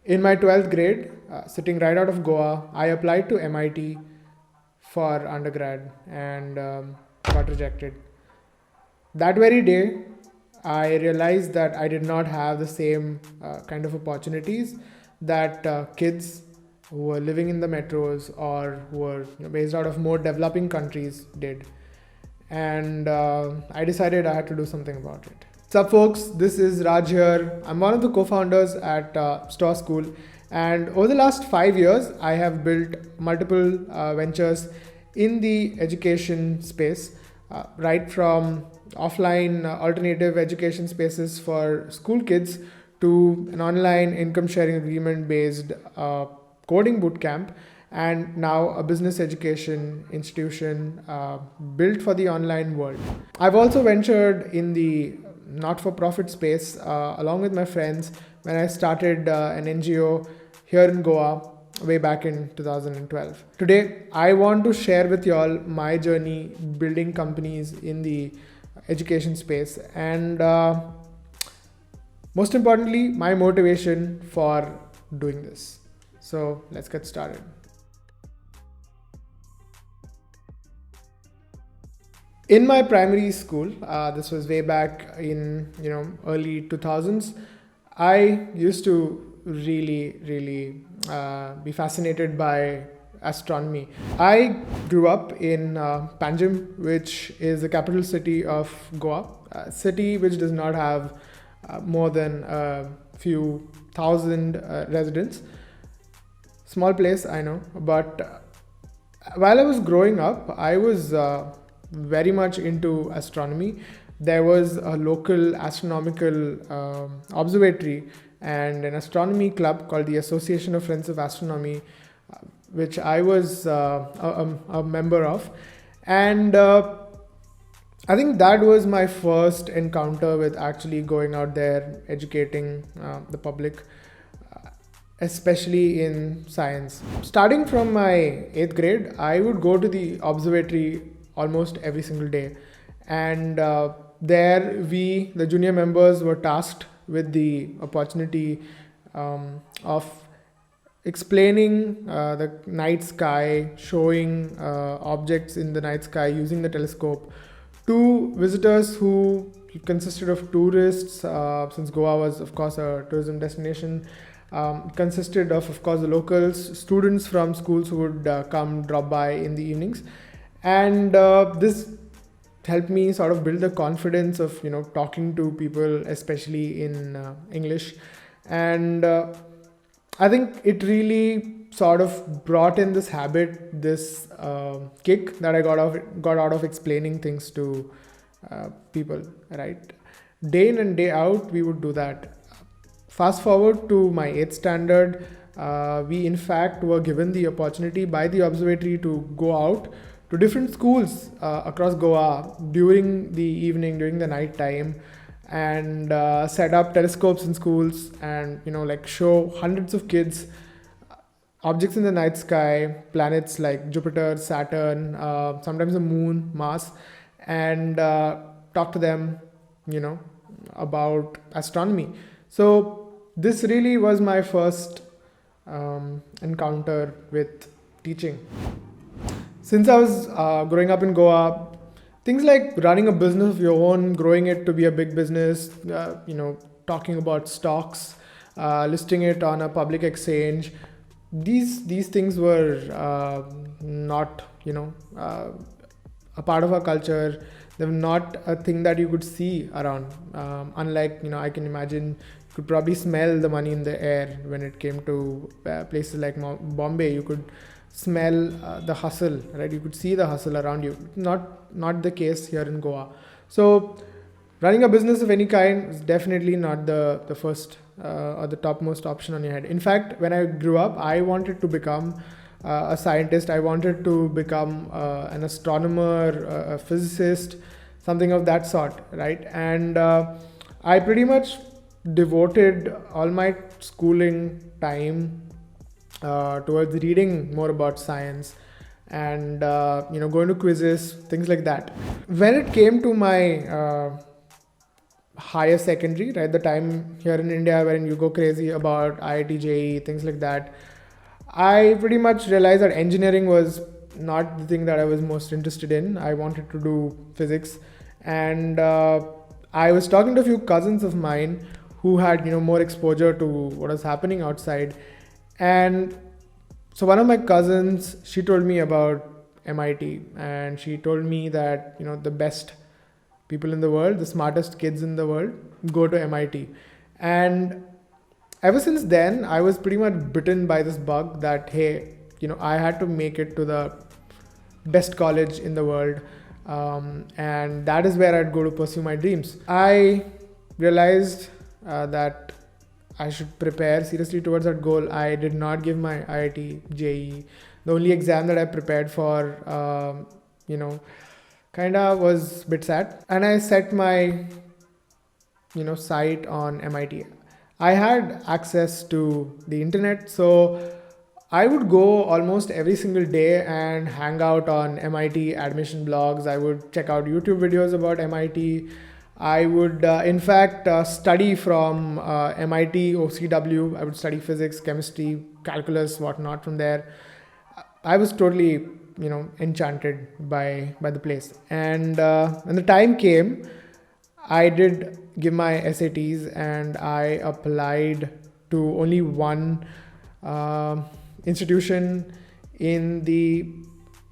In my 12th grade, sitting right out of Goa, I applied to MIT for undergrad and got rejected. That very day, I realized that I did not have the same kind of opportunities that kids who were living in the metros or who were based out of more developing countries did. And I decided I had to do something about it. What's up, folks? This is Raj here. I'm one of the co-founders at Stoa School, and over the last 5 years, I have built multiple ventures in the education space, right from offline alternative education spaces for school kids to an online income sharing agreement based coding bootcamp, and now a business education institution built for the online world. I've also ventured in the not-for-profit space along with my friends when I started an NGO here in Goa way back in 2012. Today, I want to share with y'all my journey building companies in the education space and most importantly, my motivation for doing this. So let's get started. In my primary school, this was way back in early 2000s, I used to really be fascinated by astronomy. I grew up in Panjim, which is the capital city of Goa, a city which does not have more than a few thousand residents. Small place, I know, but while I was growing up, I was very much into astronomy. There was a local astronomical observatory and an astronomy club called the Association of Friends of Astronomy, which I was a member of. And I think that was my first encounter with actually going out there, educating the public, especially in science. Starting from my 8th grade, I would go to the observatory almost every single day. And there we, the junior members, were tasked with the opportunity of explaining the night sky, showing objects in the night sky using the telescope to visitors who consisted of tourists, since Goa was, of course, a tourism destination. Consisted of course, the locals, students from schools who would drop by in the evenings. And this helped me sort of build the confidence of talking to people, especially in English. And I think it really sort of brought in this habit, this kick that I got out of explaining things to people, right? Day in and day out, we would do that. Fast forward to my 8th standard, we in fact were given the opportunity by the observatory to go out to different schools across Goa during the evening, during the night time, and set up telescopes in schools and show hundreds of kids objects in the night sky, planets like Jupiter, Saturn, sometimes the moon, Mars, and talk to them about astronomy. So this really was my first encounter with teaching. Since I was growing up in Goa, things like running a business of your own, growing it to be a big business, talking about stocks, listing it on a public exchange, these things were not a part of our culture. They were not a thing that you could see around. Unlike I can imagine you could probably smell the money in the air when it came to places like Bombay. You could smell the hustle, right? You could see the hustle around you. Not the case here in Goa. So running a business of any kind is definitely not the first or the topmost option on your head. In fact, when I grew up, I wanted to become a scientist. I wanted to become an astronomer, a physicist, something of that sort, right? And I pretty much devoted all my schooling time towards reading more about science and going to quizzes, things like that. When it came to my higher secondary, right? The time here in India when you go crazy about IIT JEE, things like that. I pretty much realized that engineering was not the thing that I was most interested in. I wanted to do physics, and I was talking to a few cousins of mine who had more exposure to what was happening outside, and so one of my cousins, she told me about MIT, and she told me that the best people in the world, the smartest kids in the world, go to MIT, and ever since then, I was pretty much bitten by this bug that, hey, I had to make it to the best college in the world. And that is where I'd go to pursue my dreams. I realized that I should prepare seriously towards that goal. I did not give my IIT JEE. The only exam that I prepared for, kind of was BITSAT. And I set my, sight on MIT. I had access to the internet, so I would go almost every single day and hang out on MIT admission blogs. I would check out YouTube videos about MIT. I would, in fact, study from MIT OCW. I would study physics, chemistry, calculus, whatnot from there. I was totally, enchanted by the place. And when the time came, I did give my SATs and I applied to only one institution in the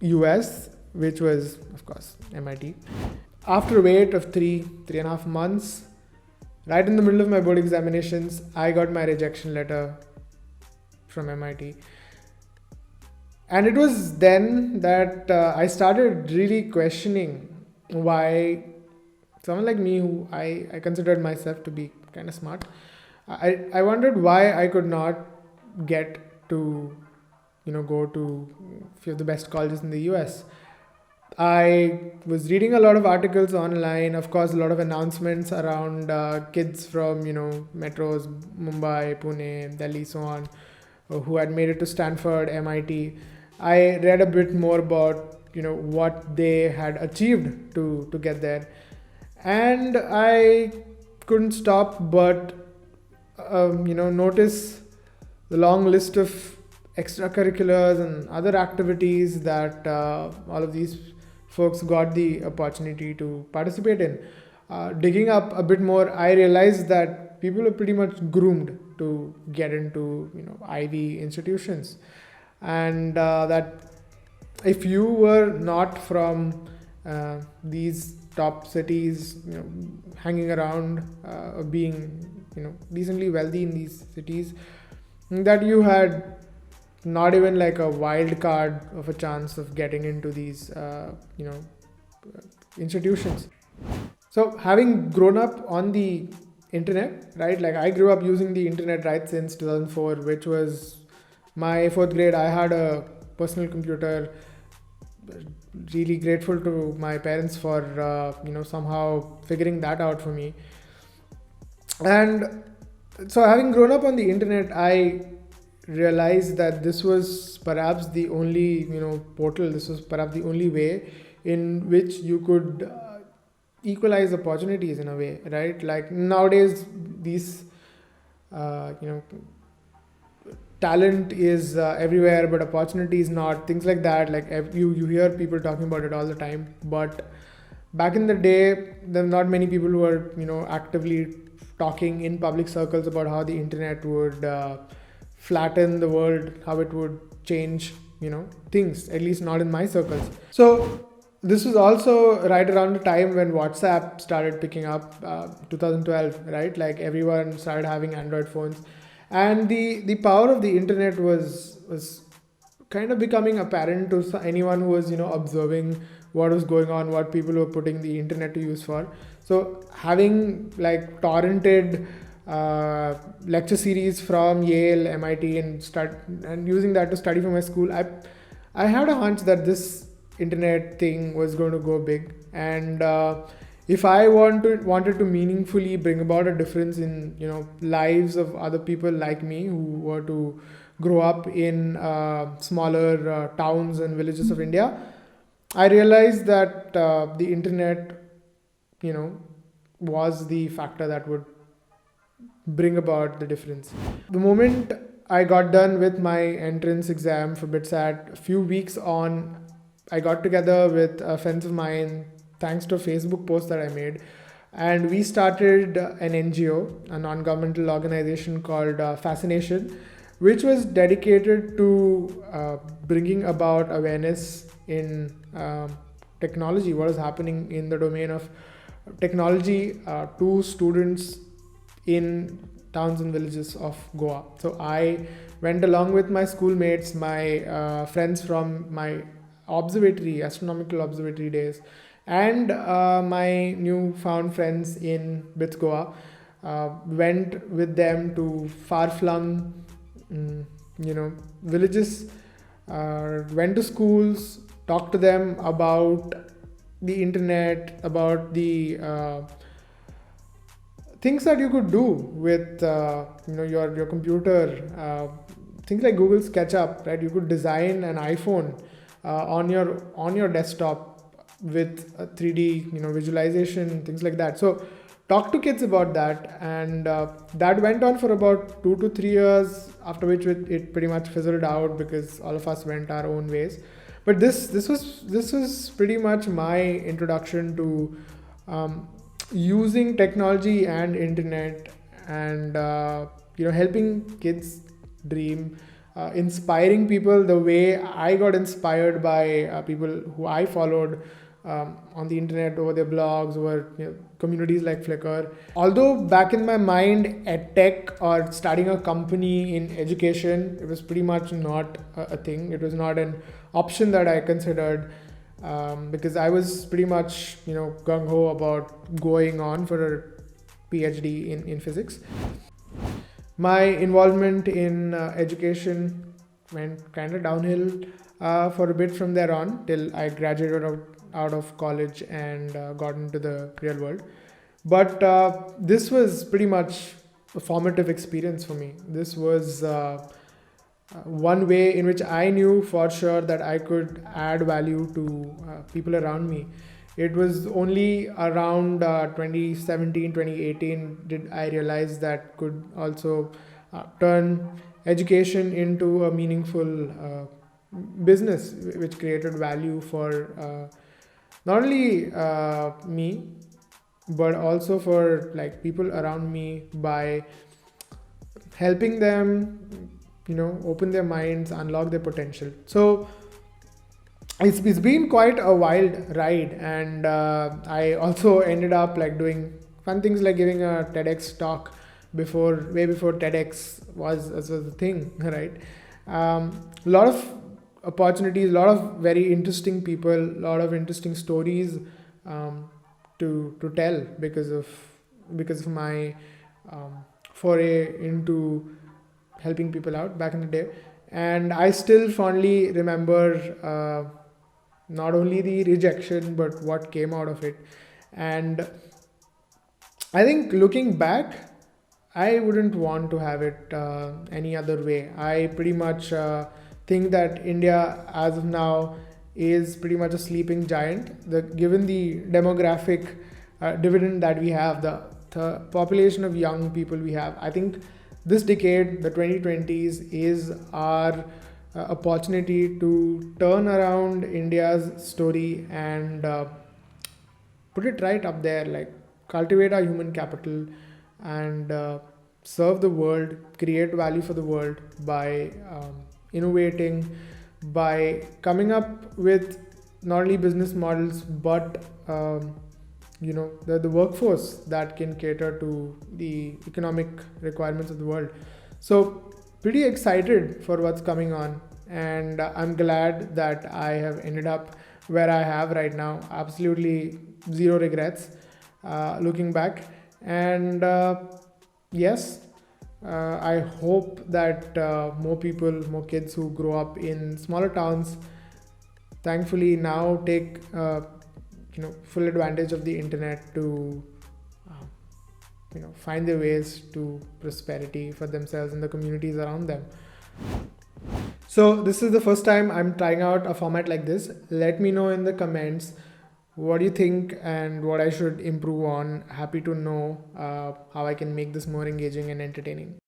US, which was, of course, MIT. After a wait of 3.5 months, right in the middle of my board examinations, I got my rejection letter from MIT. And it was then that I started really questioning why someone like me, who I considered myself to be kind of smart, I wondered why I could not get to, go to a few of the best colleges in the US. I was reading a lot of articles online, of course, a lot of announcements around kids from, metros, Mumbai, Pune, Delhi, so on, who had made it to Stanford, MIT. I read a bit more about, what they had achieved to get there. And I couldn't stop but, notice the long list of extracurriculars and other activities that all of these folks got the opportunity to participate in. Digging up a bit more, I realized that people are pretty much groomed to get into, Ivy institutions, and that if you were not from these top cities, hanging around, being, decently wealthy in these cities, that you had not even like a wild card of a chance of getting into these, institutions. So having grown up on the internet, right? Like I grew up using the internet right since 2004, which was my fourth grade. I had a personal computer. Really grateful to my parents for, somehow figuring that out for me. And so having grown up on the internet, I realized that this was perhaps the only, portal, this was perhaps the only way in which you could equalize opportunities in a way, right? Like nowadays, these, talent is everywhere, but opportunity is not, things like that. Like you hear people talking about it all the time, but back in the day, there were not many people who were, actively talking in public circles about how the internet would flatten the world, how it would change, things, at least not in my circles. So this was also right around the time when WhatsApp started picking up, 2012, right? Like everyone started having Android phones. And the power of the internet was kind of becoming apparent to anyone who was, observing what was going on, what people were putting the internet to use for. So having like torrented lecture series from Yale, MIT, and using that to study for my school, I had a hunch that this internet thing was going to go big. And if I wanted to meaningfully bring about a difference in, lives of other people like me who were to grow up in smaller towns and villages of India, I realized that the internet, was the factor that would bring about the difference. The moment I got done with my entrance exam for BITSAT, a few weeks on, I got together with friends of mine thanks to a Facebook post that I made. And we started an NGO, a non governmental organization called Fascination, which was dedicated to bringing about awareness in technology, what is happening in the domain of technology to students in towns and villages of Goa. So I went along with my schoolmates, my friends from my observatory, astronomical observatory days, and my newfound friends in BITS Goa. Went with them to far-flung, villages. Went to schools, talked to them about the internet, about the things that you could do with your computer, things like Google SketchUp, right? You could design an iPhone on your desktop with 3D visualization, things like that. So talk to kids about that, and that went on for about 2 to 3 years, after which it pretty much fizzled out because all of us went our own ways. But this was pretty much my introduction to using technology and internet, and helping kids dream, inspiring people the way I got inspired by people who I followed on the internet, over their blogs, over communities like Flickr. Although back in my mind, EdTech or starting a company in education, it was pretty much not a thing. It was not an option that I considered, because I was pretty much gung-ho about going on for a PhD in physics. My involvement in education went kind of downhill for a bit from there on, till I graduated out of college and got into the real world. But this was pretty much a formative experience for me. This was one way in which I knew for sure that I could add value to people around me. It was only around 2017, 2018 did I realize that could also turn education into a meaningful business, which created value for not only me, but also for like people around me, by helping them open their minds, unlock their potential. So it's been quite a wild ride, and I also ended up like doing fun things like giving a TEDx talk way before TEDx was a thing, right? A lot of opportunities, a lot of very interesting people, a lot of interesting stories to tell because of my foray into helping people out back in the day. And I still fondly remember not only the rejection but what came out of it. And I think looking back, I wouldn't want to have it any other way. I pretty much think that India as of now is pretty much a sleeping giant. Given the demographic dividend that we have, the population of young people we have, I think this decade, the 2020s, is our opportunity to turn around India's story and put it right up there, like cultivate our human capital and serve the world, create value for the world by innovating, by coming up with not only business models but the workforce that can cater to the economic requirements of the world. So pretty excited for what's coming on, and I'm glad that I have ended up where I have right now. Absolutely zero regrets looking back. And yes, I hope that more people, more kids who grow up in smaller towns, thankfully now take full advantage of the internet to find their ways to prosperity for themselves and the communities around them. So this is the first time I'm trying out a format like this. Let me know in the comments What do you think and what I should improve on? Happy to know how I can make this more engaging and entertaining.